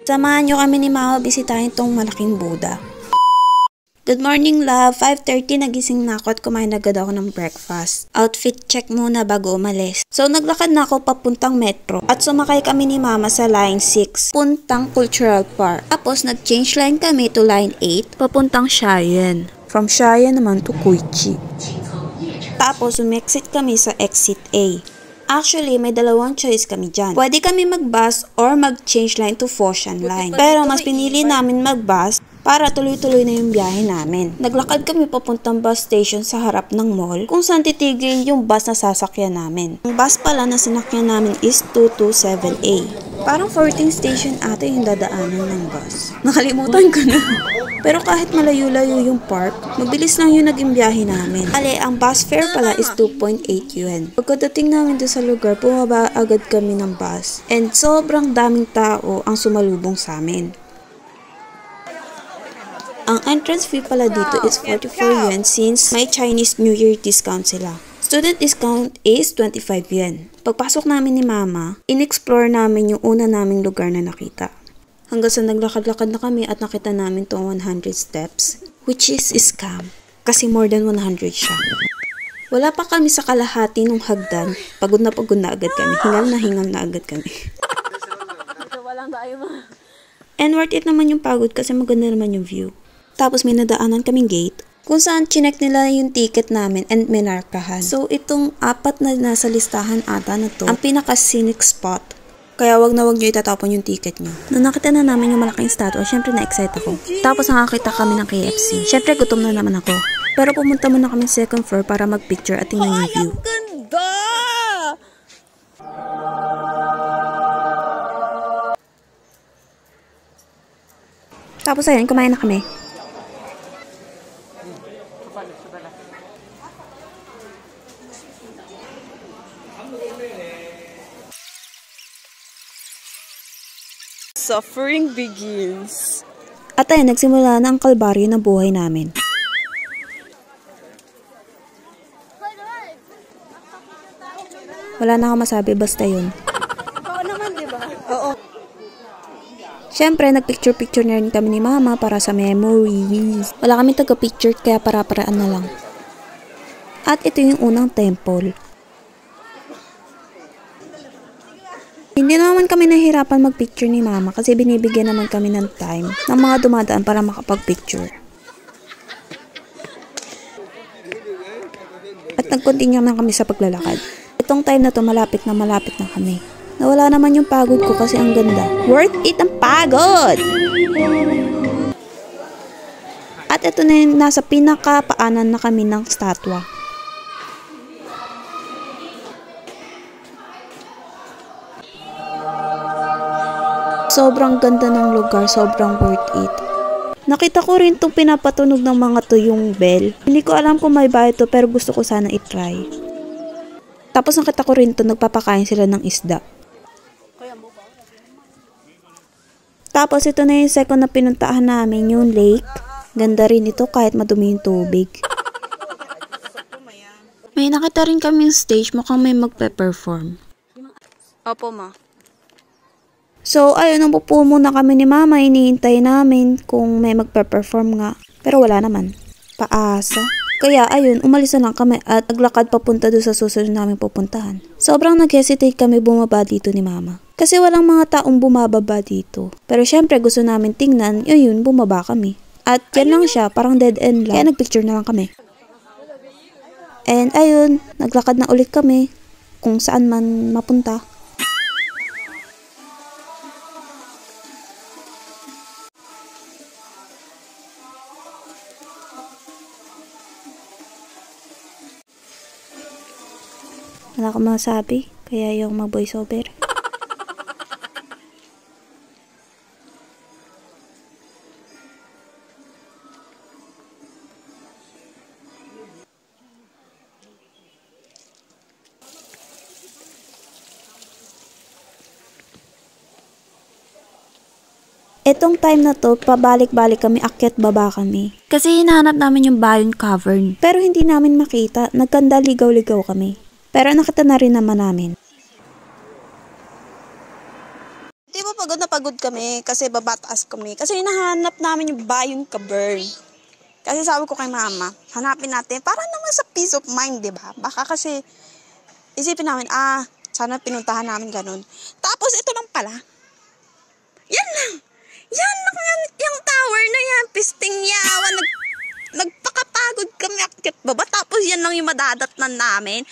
Samahan nyo kami ni Mama bisitahin tong malaking Buddha. Good morning, love. 5:30 nagising na ako at kumain agad ako ng breakfast. Outfit check muna bago umalis. So naglakad na ako papuntang metro at sumakay kami ni Mama sa line 6 puntang Cultural Park. Tapos nag-change line kami to line 8 papuntang Xiayan. From Xiayan naman to Guiqi. Tapos umexit kami sa exit A. Actually, may dalawang choice kami dyan. Pwede kami mag-bus or mag-change line to Foshan line. Pero mas pinili namin mag-bus para tuloy-tuloy na yung biyahe namin. Naglakad kami papuntang bus station sa harap ng mall kung saan titigil yung bus na sasakyan namin. Ang bus pala na sinakyan namin is 227A. Parang 14 station ata yung dadaanan ng bus. Nakalimutan ko na. Pero kahit malayo-layo yung park, mabilis lang yung naging biyahe namin. Ale, ang bus fare pala is 2.8 yuan. Pagkadating namin doon sa lugar, bumaba agad kami ng bus. And sobrang daming tao ang sumalubong sa amin. Ang entrance fee pala dito is 44 yuan since may Chinese New Year discount sila. Student discount is 25 yuan. Pagpasok namin ni Mama, in-explore namin yung una naming lugar na nakita. Hanggang sa naglakad-lakad na kami at nakita namin tong 100 steps, which is scam. Kasi more than 100 siya. Wala pa kami sa kalahati ng hagdan, pagod na agad kami. Hingal na agad kami. And worth it naman yung pagod kasi maganda naman yung view. Tapos may nadaanan kaming gate kung saan chinek nila yung ticket namin and minarkahan. So itong apat na nasa listahan ata na to, ang pinaka-scenic spot. Kaya wag nyo itatapon yung ticket nyo. Nung nakita na namin yung malaking statue, syempre na-excite ako. Tapos nakakita kami ng KFC. Syempre gutom na naman ako. Pero pumunta muna kami sa second floor para mag-picture at tingnan yung view. Ang ganda! Tapos ayun, kumain na kami. Suffering begins. At ayun, nagsimula na ang kalbaryo ng buhay namin. Wala na ako masabi, basta yun. Oo naman, di ba? Oo. Siyempre, nagpicture-picture na rin kami ni Mama para sa memories. Wala kami taga-picture kaya para-paraan na lang. At ito yung unang temple. Hindi naman kami nahihirapan magpicture ni Mama kasi binibigyan naman kami ng time ng mga dumadaan para makapag-picture. At nag-continue naman kami sa paglalakad. Itong time na to malapit na kami. Nawala naman yung pagod ko kasi ang ganda. Worth it ang pagod! At ito na yung nasa pinaka-paanan na kami ng statwa. Sobrang ganda ng lugar, sobrang worth it. Nakita ko rin itong pinapatunog ng mga to yung bell. Hindi ko alam kung may bayad to pero gusto ko sana itry. Tapos nakita ko rin ito, nagpapakain sila ng isda. Tapos ito na yung second na pinuntahan namin, yung lake. Ganda rin ito kahit madumi yung tubig. May nakita rin kaming stage, mukhang may magpe-perform. Opo, ma. So, ayun, napupo muna kami ni Mama, iniintay namin kung may magpe-perform nga. Pero wala naman. Paasa. Kaya, ayun, umalis na lang kami at naglakad papunta doon sa susunod namin pupuntahan. Sobrang nag-hesitate kami bumaba dito ni Mama. Kasi walang mga taong bumababa dito. Pero syempre, gusto namin tingnan, yun, bumaba kami. At yan lang siya, parang dead end lang. Kaya nagpicture na lang kami. And ayun, naglakad na ulit kami kung saan man mapunta. Wala akong masabi, kaya yung mag-voice over. Etong time na to, pabalik-balik kami, akyat baba kami. Kasi hinahanap namin yung Bayon Cavern. Pero hindi namin makita, nagkanda ligaw-ligaw kami. Pero nakita na rin naman namin. Di ba pagod na pagod kami kasi babataas kami. Kasi hinahanap namin yung Bayong Kaburn. Kasi sabi ko kay mama, hanapin natin para naman sa peace of mind, di ba? Baka kasi isipin namin, sana pinuntahan namin ganun. Tapos ito lang pala. Yan lang. Yan lang yung tower na yan. Pisting yawa. Nagpakapagod kami akit baba. Tapos yan lang yung madadatnan namin.